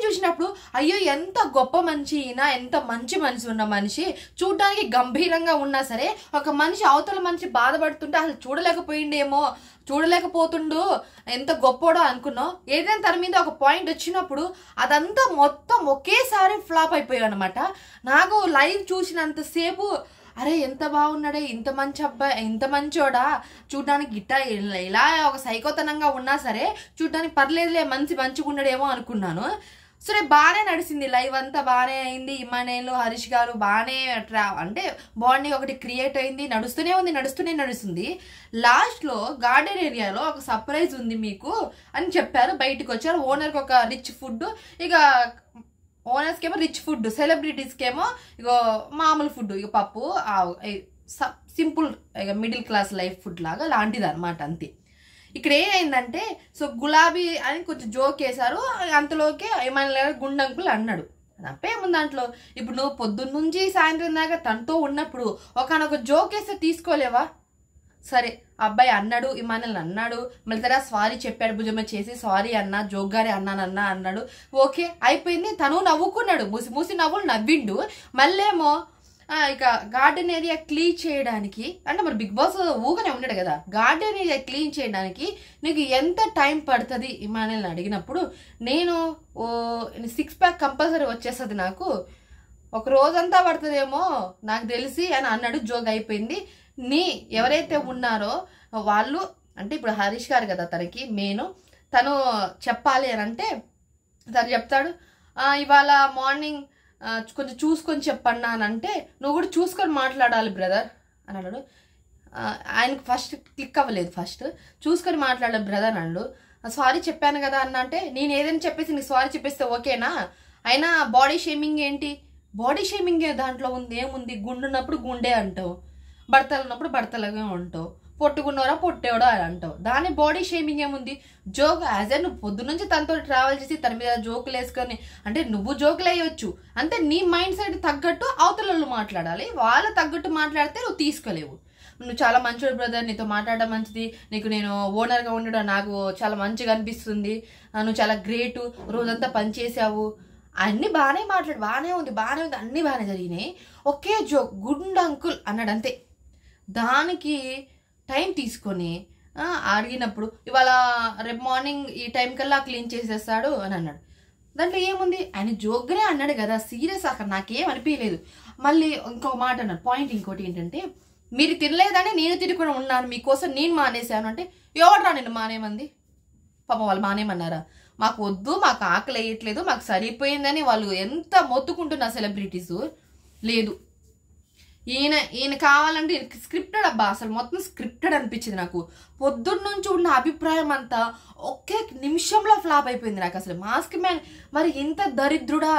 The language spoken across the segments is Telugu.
చూసినప్పుడు అయ్యో ఎంత గొప్ప మనిషి ఈయన, ఎంత మంచి మనసు ఉన్న మనిషి, చూడడానికి గంభీరంగా ఉన్నా సరే ఒక మనిషి అవతల మనిషి బాధపడుతుంటే అసలు చూడలేకపోతుండు, ఎంత గొప్పోడో అనుకున్నావు. ఏదైనా తన మీద ఒక పాయింట్ వచ్చినప్పుడు అదంతా మొత్తం ఒకేసారి ఫ్లాప్ అయిపోయాడు అనమాట. నాకు లైవ్ చూసినంతసేపు అరే ఎంత బాగున్నాడే, ఇంత మంచి అబ్బాయి, ఇంత మంచోడా, చూడడానికి ఇలా ఒక సైకోతనంగా ఉన్నా సరే చూడడానికి పర్లేదులే, మంచిగా ఉన్నాడేమో అనుకున్నాను. సరే బాగానే నడిచింది, లైవ్ అంతా బాగానే అయింది. ఇమానేలు హరీష్ గారు బాగానే అంటే బాండింగ్ ఒకటి క్రియేట్ అయింది, నడుస్తుంది. లాస్ట్లో గార్డెన్ ఏరియాలో ఒక సర్ప్రైజ్ ఉంది మీకు అని చెప్పారు. బయటకు వచ్చారు. ఓనర్కి ఒక రిచ్ ఫుడ్, ఇక ఓనర్స్కి ఏమో రిచ్ ఫుడ్, సెలబ్రిటీస్కి ఏమో ఇక మామూలు ఫుడ్, ఇక పప్పు, సింపుల్ ఇక మిడిల్ క్లాస్ లైఫ్ ఫుడ్ లాగా లాంటిది అనమాట. అంతే. ఇక్కడ ఏమైందంటే సో గులాబీ అని కొంచెం జోక్ వేశారు. అంతలోకే ఏమైనా గుండంకులు అన్నాడు. తప్పేముంది దాంట్లో? ఇప్పుడు నువ్వు పొద్దున్న నుంచి సాయంత్రం దాకా తనతో ఉన్నప్పుడు ఒకనొక జోక్ వేస్తే తీసుకోలేవా? సరే అబ్బాయి అన్నాడు, ఇమానుయల్ అన్నాడు, మళ్ళీ తర్వాత సారీ చెప్పాడు, భుజమ చేసి సారీ అన్నా, జోక్గానే అన్నాడు. ఓకే అయిపోయింది. తను నవ్వుకున్నాడు, మూసి నవ్వులు నవ్విండు. మళ్ళేమో ఇక గార్డెన్ ఏరియా క్లీన్ చేయడానికి అంటే మరి బిగ్ బాస్ ఊగానే ఉన్నాడు కదా, గార్డెన్ ఏరియా క్లీన్ చేయడానికి నీకు ఎంత టైం పడుతుంది ఇమానుయల్ అడిగినప్పుడు, నేను 6 ప్యాక్ కంపల్సరీ వచ్చేస్తుంది, నాకు ఒక రోజంతా పడుతుందేమో నాకు తెలిసి అని అన్నాడు. జోక్ అయిపోయింది. ఎవరైతే ఉన్నారో వాళ్ళు అంటే ఇప్పుడు హరీష్ గారు కదా తనకి మెయిన్, తను చెప్పాలి అని అంటే తను చెప్తాడు, ఇవాళ మార్నింగ్ కొంచెం చూసుకొని చెప్పన్నా అని అంటే, నువ్వు కూడా చూసుకొని మాట్లాడాలి బ్రదర్ అని అన్నాడు. ఆయనకు ఫస్ట్ క్లిక్ అవ్వలేదు. ఫస్ట్ చూసుకొని మాట్లాడాలి బ్రదర్ అన్నాడు. సారీ చెప్పాను కదా అన్న అంటే, నేను ఏదైనా చెప్పేసి నీకు సారీ చెప్పేస్తే ఓకేనా? అయినా బాడీ షేమింగ్ ఏంటి? బాడీ షేమింగ్ దాంట్లో ఉంది ఏముంది? గుండున్నప్పుడు గుండె అంటావు, భర్తలు ఉన్నప్పుడు భర్తలుగా ఉంటావు, పొట్టుకున్నవరా పొట్టేవడా అని అంటావు. దాని బాడీ షేమింగ్ ఏముంది? జోక్ యాజ్ నువ్వు పొద్దు నుంచి తనతో ట్రావెల్ చేసి తన మీద జోకులు వేసుకొని అంటే నువ్వు జోకులు వేయవచ్చు. అంటే నీ మైండ్ సెట్ తగ్గట్టు అవతల మాట్లాడాలి. వాళ్ళ తగ్గట్టు మాట్లాడితే నువ్వు తీసుకోలేవు. నువ్వు చాలా మంచివాడు బ్రదర్, నీతో మాట్లాడడం మంచిది, నేను ఓనర్గా ఉండడం నాకు చాలా మంచిగా అనిపిస్తుంది, నువ్వు చాలా గ్రేటు, రోజంతా పనిచేసావు, అన్నీ బాగానే ఉంది, అన్నీ బాగానే జరిగినాయి. ఒకే జోక్ గుడ్ అంకుల్ అన్నాడు అంతే. దానికి టైం తీసుకొని అడిగినప్పుడు ఇవాళ రేపు మార్నింగ్ ఈ టైం కల్లా క్లీన్ చేసేస్తాడు అని అన్నాడు. దాంట్లో ఏముంది? ఆయన జోక్గానే అన్నాడు కదా, సీరియస్ అక్కడ నాకేం అనిపించలేదు. మళ్ళీ ఇంకొక మాట అన్నాడు. పాయింట్ ఇంకోటి ఏంటంటే, మీరు తినలేదని నేను తిరుగుకుండా ఉన్నాను, మీకోసం నేను మానేశాను అంటే, ఎవడరా నిన్ను మానేమంది? పాపం వాళ్ళు మానేమన్నారా? మాకు వద్దు, మాకు ఆకలి వేయట్లేదు, మాకు సరిపోయిందని వాళ్ళు ఎంత మొత్తుకుంటున్నారు సెలబ్రిటీస్. లేదు, ఈయన కావాలంటే స్క్రిప్టెడ్ అబ్బా, అసలు మొత్తం స్క్రిప్టెడ్ అనిపించింది నాకు. పొద్దున్న నుంచి ఉన్న అభిప్రాయం అంతా ఒకే నిమిషంలో ఫ్లాప్ అయిపోయింది నాకు. అసలు మాస్క్ మ్యాన్ మరి ఇంత దరిద్రుడా,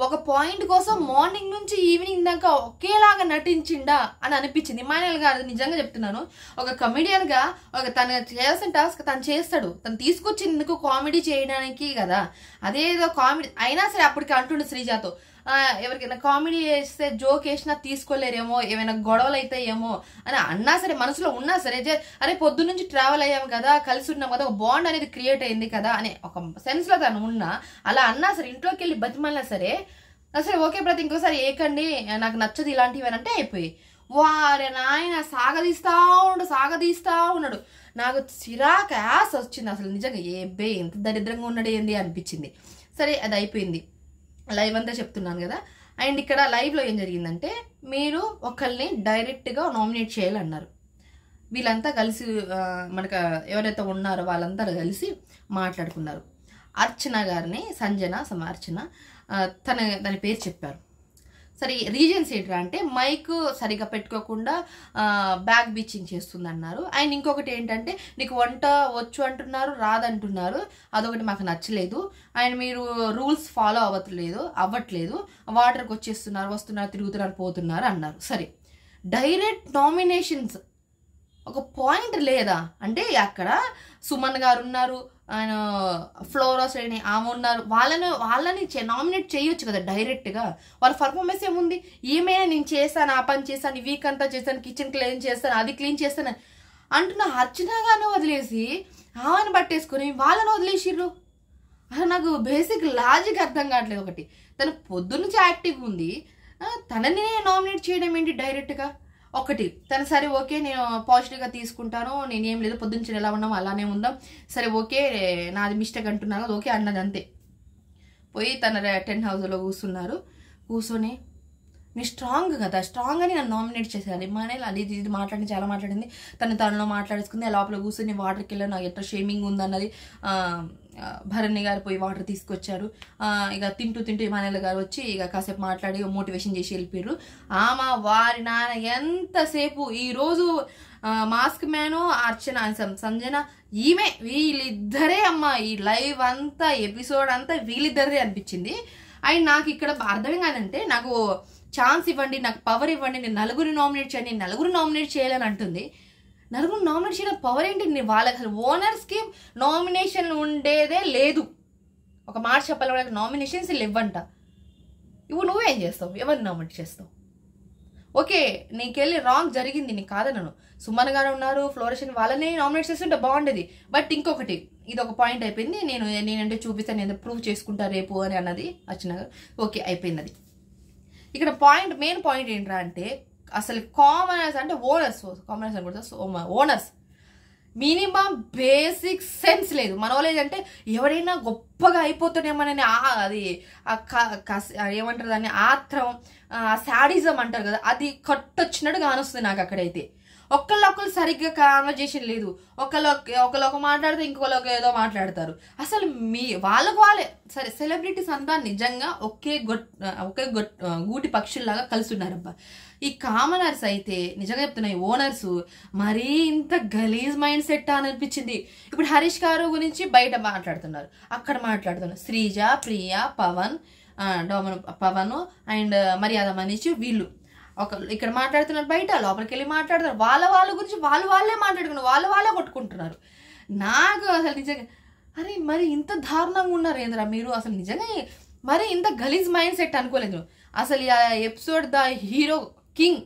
ఒక పాయింట్ కోసం మార్నింగ్ నుంచి ఈవినింగ్ దాకా ఒకేలాగా నటించిండా అని అనిపించింది. ఇమానుయల్ గారు నిజంగా చెప్తున్నాను, ఒక కమెడియన్గా తను చేయాల్సిన టాస్క్ తను చేస్తాడు. తను తీసుకొచ్చిందుకు కామెడీ చేయడానికి కదా, అదేదో కామెడీ అయినా సరే అప్పటికి అంటుండే శ్రీజాతో, ఎవరికైనా కామెడీ చేస్తే జోక్ వేసినా తీసుకోలేరేమో, ఏమైనా గొడవలు అవుతాయేమో అని అన్నా సరే, మనసులో ఉన్నా సరే, అరే పొద్దు నుంచి ట్రావెల్ అయ్యాము కదా, కలిసి ఉన్నాం కదా, ఒక బాండ్ అనేది క్రియేట్ అయింది కదా అనే ఒక సెన్స్లో తను ఉన్నా, అలా అన్నా సరే, ఇంట్లోకి వెళ్ళి బతిమల్లా సరే ఓకే బ్రదర్ ఇంకోసారి ఏకండి, నాకు నచ్చదు ఇలాంటివి అని అంటే అయిపోయి, వారే నాయన సాగదీస్తా ఉన్నాడు. నాకు చిరాకు యాస్ వచ్చింది అసలు నిజంగా. ఎంత దరిద్రంగా ఉన్నాడు ఏంది అనిపించింది. సరే అది అయిపోయింది. లైవ్ అంతా చెప్తున్నాను కదా. అండ్ ఇక్కడ లైవ్లో ఏం జరిగిందంటే, మీరు ఒకళ్ళని డైరెక్ట్గా నామినేట్ చేయాలన్నారు. వీళ్ళంతా కలిసి మనకు ఎవరైతే ఉన్నారో వాళ్ళంతా కలిసి మాట్లాడుకున్నారు. అర్చన గారిని, అర్చన దాని పేరు చెప్పారు. సరే రీజన్స్ ఏంట్రా అంటే, మైక్ సరిగా పెట్టుకోకుండా బ్యాక్ బీచింగ్ చేస్తుంది అన్నారు. అండ్ ఇంకొకటి ఏంటంటే, నీకు వంట వచ్చు అంటున్నారు, రాదంటున్నారు, అదొకటి మాకు నచ్చలేదు. అండ్ మీరు రూల్స్ ఫాలో అవ్వట్లేదు, వాటర్కి వస్తున్నారు, తిరుగుతున్నారు, పోతున్నారు అన్నారు. సరే డైరెక్ట్ నామినేషన్స్ ఒక పాయింట్ లేదా అంటే, అక్కడ సుమన్ గారు ఉన్నారు, ఆయన ఫ్లోరోస్ అని ఆమె ఉన్నారు, వాళ్ళని నామినేట్ చేయొచ్చు కదా డైరెక్ట్గా. వాళ్ళ పర్ఫార్మెన్స్ ఏముంది? ఏమైనా నేను చేస్తాను, ఆ పని చేస్తాను, ఈ వీక్ అంతా చేస్తాను, కిచెన్ క్లీన్ చేస్తాను, అది క్లీన్ చేస్తాను అంటున్న అర్చన గారిని వదిలేసి ఆమెను పట్టేసుకొని వాళ్ళని వదిలేసిర్రు. అసలు నాకు బేసిక్ లాజిక్ అర్థం కావట్లేదు. ఒకటి తను పొద్దున్నుంచి యాక్టివ్గా ఉంది, తనని నామినేట్ చేయడం ఏంటి డైరెక్ట్గా? ఒకటి తను సరే ఓకే నేను పాజిటివ్గా తీసుకుంటాను, నేనేం లేదు పొద్దున్న ఎలా ఉన్నాము అలానే ఉందాం, సరే ఓకే నాది మిస్టేక్ అంటున్నాను ఓకే అన్నది అంతే. పోయి తన టెంట్ హౌస్లో కూర్చొని నేను స్ట్రాంగ్ కదా, స్ట్రాంగ్ అని నన్ను నామినేట్ చేసేయాలి. మన అది ఇది మాట్లాడింది, చాలా మాట్లాడింది, తనలో మాట్లాడేసుకుంది. లోపల కూర్చొని వాటర్కి వెళ్ళాను, నాకు ఎంత షేమింగ్ ఉందన్నది. భరణి గారు పోయి వాటర్ తీసుకొచ్చారు. ఇక తింటూ ఇమానుయేల్ గారు వచ్చి ఇక కాసేపు మాట్లాడి మోటివేషన్ చేసి వెళ్ళిపోయారు. ఆమె వారి నాన్న ఎంతసేపు ఈరోజు మాస్క్ మ్యాను అర్చన సంజన ఈమె వీళ్ళిద్దరే అమ్మ, ఈ లైవ్ అంతా ఎపిసోడ్ అంతా వీళ్ళిద్దరే అనిపించింది. అండ్ నాకు ఇక్కడ అర్థం కాదంటే, నాకు ఛాన్స్ ఇవ్వండి, నాకు పవర్ ఇవ్వండి, నేను నలుగురిని నామినేట్ చేయండి, నలుగురు నామినేట్ చేయాలని అంటుంది. నలుగురు నామినేట్ చేయడం పవర్ ఏంటి? వాళ్ళకి అసలు ఓనర్స్కి నామినేషన్ ఉండేదే లేదు. ఒక మాట చెప్పాలి, వాళ్ళకి నామినేషన్స్ ఇవ్వంట. ఇవ్వు, నువ్వేం చేస్తావు? ఎవరిని నామినేట్ చేస్తావు? ఓకే నీకెళ్ళి రాంగ్ జరిగింది, నీకు కాదనను. సుమన్ గారు ఉన్నారు, ఫ్లోరేషన్ వాళ్ళని నామినేట్ చేస్తుంటే బాగుండేది. బట్ ఇంకొకటి, ఇది ఒక పాయింట్ అయిపోయింది. నేనంటే చూపిస్తాను, నేను ప్రూవ్ చేసుకుంటా రేపు అని అన్నది అర్చన గారు. ఓకే అయిపోయింది. అది ఇక్కడ మెయిన్ పాయింట్ ఏంట్రా అంటే, అసలు కామనర్స్ అంటే కామనర్స్ అనుకుంటా, ఓనర్స్ మినిమం బేసిక్ సెన్స్ లేదు. మన వాళ్ళు ఏంటంటే ఎవరైనా గొప్పగా అయిపోతాడేమోనని అది ఏమంటారు దాన్ని, ఆత్రం, శాడిజం అంటారు కదా, అది కట్టొచ్చినట్టు కానొస్తుంది నాకు అక్కడైతే. ఒకళ్ళు సరిగ్గా కాన్వర్జేషన్ లేదు. ఒకళ్ళు మాట్లాడితే ఇంకొకళ్ళు ఏదో మాట్లాడతారు. అసలు వాళ్ళే సరే సెలబ్రిటీస్ అంతా నిజంగా ఒకే గూటి పక్షుల్లాగా కలుస్తున్నారబ్బా. ఈ కామనర్స్ అయితే నిజంగా చెప్తున్నాయి, ఓనర్స్ మరీ ఇంత గలీజ్ మైండ్ సెట్ అని అనిపించింది. ఇప్పుడు హరీష్ గారు గురించి బయట మాట్లాడుతున్నారు, అక్కడ మాట్లాడుతున్నారు శ్రీజ, ప్రియ, పవన్ అండ్ మర్యాద మనీష్, వీళ్ళు ఇక్కడ మాట్లాడుతున్నారు, బయట లోపలికి వెళ్ళి మాట్లాడుతున్నారు. వాళ్ళ గురించి వాళ్ళే మాట్లాడుకున్నారు, వాళ్ళే కొట్టుకుంటున్నారు. నాకు అసలు నిజంగా అరే మరి ఇంత దారుణంగా ఉన్నారు ఏంద్రా మీరు? అసలు నిజంగా మరి ఇంత గలీజ్ మైండ్ సెట్ అనుకోలేదు. అసలు ఆ episode the hero king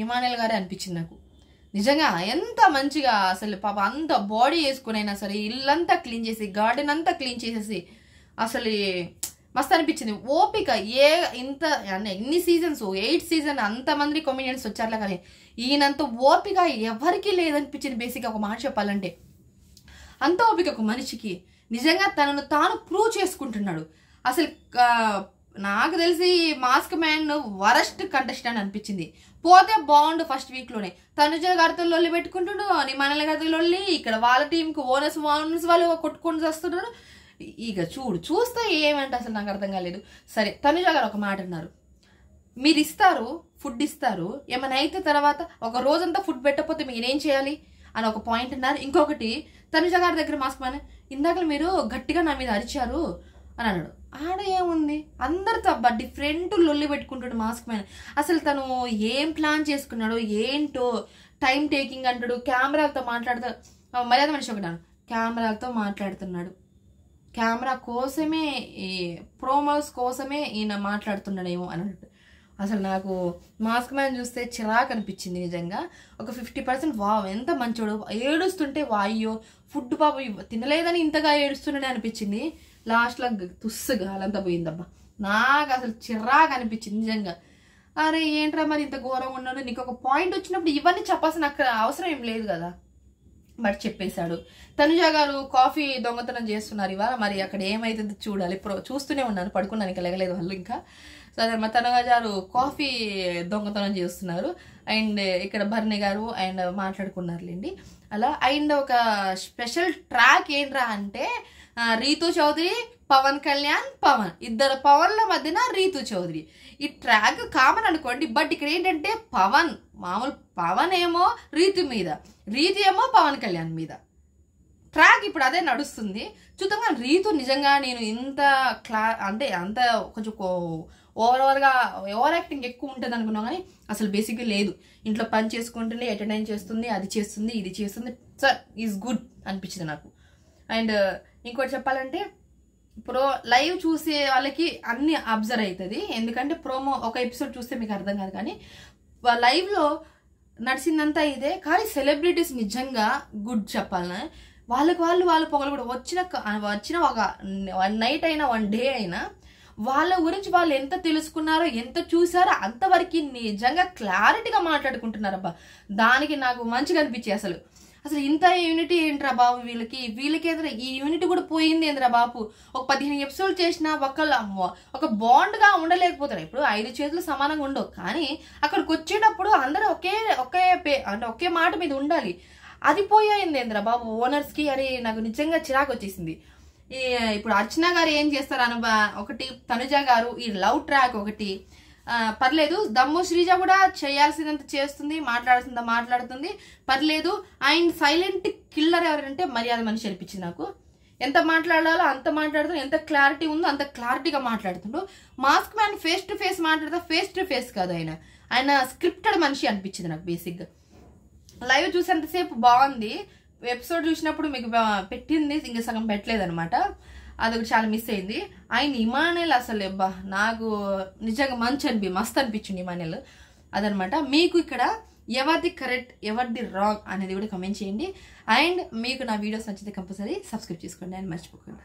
Emmanuel గారే అనిపించింది నాకు. నిజంగా ఎంత మంచిగా అసలు పాప అంత బాడీ వేసుకుని అయినా సరే ఇల్లంతా క్లీన్ చేసి, గార్డెన్ అంతా క్లీన్ చేసేసి అసలు మస్తు అనిపించింది. ఓపిక ఎన్ని సీజన్స్, 8 సీజన్ అంతమంది కామెడియన్స్ వచ్చారులే, కానీ ఈయనంత ఓపిక ఎవరికి లేదనిపించింది. బేసిక్గా ఒక మాట చెప్పాలంటే అంత ఓపిక ఒక మనిషికి. నిజంగా తనను తాను ప్రూవ్ చేసుకుంటున్నాడు. అసలు నాకు తెలిసి మాస్క్ మ్యాన్ వరస్ట్ కంటెస్టెంట్ అనిపించింది. పోతే బాగుండు ఫస్ట్ వీక్లోనే. తనుజ గారితో లొల్లి పెట్టుకుంటున్నాడు, ఇమానుయేల్ గారితో లొల్లి, ఇక్కడ వాళ్ళ టీంకి ఓనర్స్ వాళ్ళు కొట్టుకొని వస్తున్నారు. ఇక చూస్తే ఏమంటే అసలు నాకు అర్థం కాలేదు. సరే తనుజ గారు ఒక మాట అన్నారు, మీరు ఫుడ్ ఇస్తారు, ఏమైనా అయితే తర్వాత ఒక రోజంతా ఫుడ్ పెట్టకపోతే మీరేం చేయాలి అని ఒక పాయింట్ అన్నారు. ఇంకొకటి తనుజ గారి దగ్గర మాస్క్ మ్యాన్ ఇందాక మీరు గట్టిగా నా మీద అరిచారు అని అన్నాడు. ఆడ ఏముంది, అందరితో అబ్బా డిఫరెంట్ లొల్లి పెట్టుకుంటాడు మాస్క్ మ్యాన్. అసలు తను ఏం ప్లాన్ చేసుకున్నాడు ఏంటో, టైం టేకింగ్ అంటాడు, కెమెరాలతో మాట్లాడుతాడు. మర్యాద మనిషి ఒకటాను కెమెరాలతో మాట్లాడుతున్నాడు, కెమెరా కోసమే ఈ ప్రోమోస్ కోసమే ఈయన మాట్లాడుతున్నాడేమో అని అన్నట్టు. అసలు నాకు మాస్క్ మ్యాన్ చూస్తే చిరాకు అనిపించింది నిజంగా. ఒక 50% వావ్ ఎంత మంచోడు, ఏడుస్తుంటే వాయ్యో ఫుడ్ పాప తినలేదని ఇంతగా ఏడుస్తున్నాడే అనిపించింది. లాస్ట్లో తుస్సుగా అలంతా పోయిందబ్బా. నాకు అసలు చిరాకు అనిపించింది నిజంగా. అరే ఏంట్రా మరి ఇంత ఘోరంగా ఉన్నాడు, నీకు ఒక పాయింట్ వచ్చినప్పుడు ఇవన్నీ చెప్పాల్సిన అక్కడ అవసరం ఏం లేదు కదా. బట్ చెప్పేశాడు. తనుజ గారు కాఫీ దొంగతనం చేస్తున్నారు ఇవాళ, మరి అక్కడ ఏమైతుంది చూడాలి. చూస్తూనే ఉన్నాను, పడుకున్నాను, లెగలేదు వాళ్ళు ఇంకా. సో అదే మా తనుజ గారు కాఫీ దొంగతనం చేస్తున్నారు. అండ్ ఇక్కడ భరణి గారు అండ్ మాట్లాడుకున్నారులేండి అలా. అండ్ ఒక స్పెషల్ ట్రాక్ ఏంట్రా అంటే రీతు చౌదరి, పవన్ కళ్యాణ్, ఇద్దరు పవన్ల మధ్యన రీతు చౌదరి. ఈ ట్రాక్ కామన్ అనుకోండి, బట్ ఇక్కడ ఏంటంటే పవన్ ఏమో రీతు మీద, రీతు ఏమో పవన్ కళ్యాణ్ మీద ట్రాక్ ఇప్పుడు అదే నడుస్తుంది. చూద్దాం. రీతు నిజంగా నేను ఇంత అంటే అంత కొంచెం ఓవర్ యాక్టింగ్ ఎక్కువ ఉంటుంది అనుకున్నాం, కానీ అసలు బేసిక్గా లేదు. ఇంట్లో పని చేసుకుంటుంది, అటెండెన్స్ చేస్తుంది, అది చేస్తుంది, ఇది చేస్తుంది. సార్ ఈజ్ గుడ్ అనిపించింది నాకు. అండ్ ఇంకోటి చెప్పాలంటే లైవ్ చూసే వాళ్ళకి అన్ని అబ్జర్వ్ అవుతుంది, ఎందుకంటే ప్రోమో ఒక ఎపిసోడ్ చూస్తే మీకు అర్థం కాదు, కానీ లైవ్లో నడిచిందంతా ఇదే. కానీ సెలబ్రిటీస్ నిజంగా గుడ్ చెప్పాలన్నా, వాళ్ళు పొగలు కూడా వచ్చిన ఒక నైట్ అయినా 1 డే అయినా వాళ్ళ గురించి వాళ్ళు ఎంత తెలుసుకున్నారో ఎంత చూసారో అంతవరకు నిజంగా క్లారిటీగా మాట్లాడుకుంటున్నారబ్బా. దానికి నాకు మంచిగా అనిపించింది. అసలు ఇంత యూనిటీ ఏంట్రా బాబు, వీళ్ళకి ఏదైనా ఈ యూనిటీ కూడా పోయింది ఏంద్రా బాబు. ఒక 15 ఎపిసోడ్ చేసినా ఒక బాండ్గా ఉండలేకపోతారు. ఇప్పుడు 5 చేతులు సమానంగా ఉండవు, కానీ అక్కడికి వచ్చేటప్పుడు అందరూ ఒకే మాట మీద ఉండాలి. అది పోయింది ఏంద్రా బాబు ఓనర్స్కి. అరే నాకు నిజంగా చిరాకు వచ్చేసింది. ఇప్పుడు అర్చన గారు ఏం చేస్తారు ఒకటి, తనుజ గారు ఈ లవ్ ట్రాక్ ఒకటి పర్లేదు. దమ్ము శ్రీజ కూడా చేయాల్సినంత చేస్తుంది, మాట్లాడాల్సింద మాట్లాడుతుంది, పర్లేదు. అండ్ సైలెంట్ కిల్లర్ ఎవరంటే మర్యాద మనిషి అనిపించింది నాకు. ఎంత మాట్లాడాలో అంత మాట్లాడుతూ, ఎంత క్లారిటీ ఉందో అంత క్లారిటీగా మాట్లాడుతుండు. Mask man face to face మాట్లాడతా, ఫేస్ టు ఫేస్ కాదు, ఆయన స్క్రిప్టెడ్ మనిషి అనిపించింది నాకు. బేసిక్గా లైవ్ చూసేంతసేపు బాగుంది, ఎపిసోడ్ చూసినప్పుడు మీకు పెట్టింది ఇంకా సగం పెట్టలేదనమాట. అదొకటి చాలా మిస్ అయింది. ఆయన ఇమానుయేల్ అసలు నాకు నిజంగా మస్తు అనిపించింది ఇమానుయేల్. అదనమాట. మీకు ఇక్కడ ఎవరిది కరెక్ట్ ఎవరిది రాంగ్ అనేది కూడా కమెంట్ చేయండి. అండ్ మీకు నా వీడియోస్ నచ్చితే కంపల్సరీ సబ్స్క్రైబ్ చేసుకోండి అని మర్చిపోకుండా.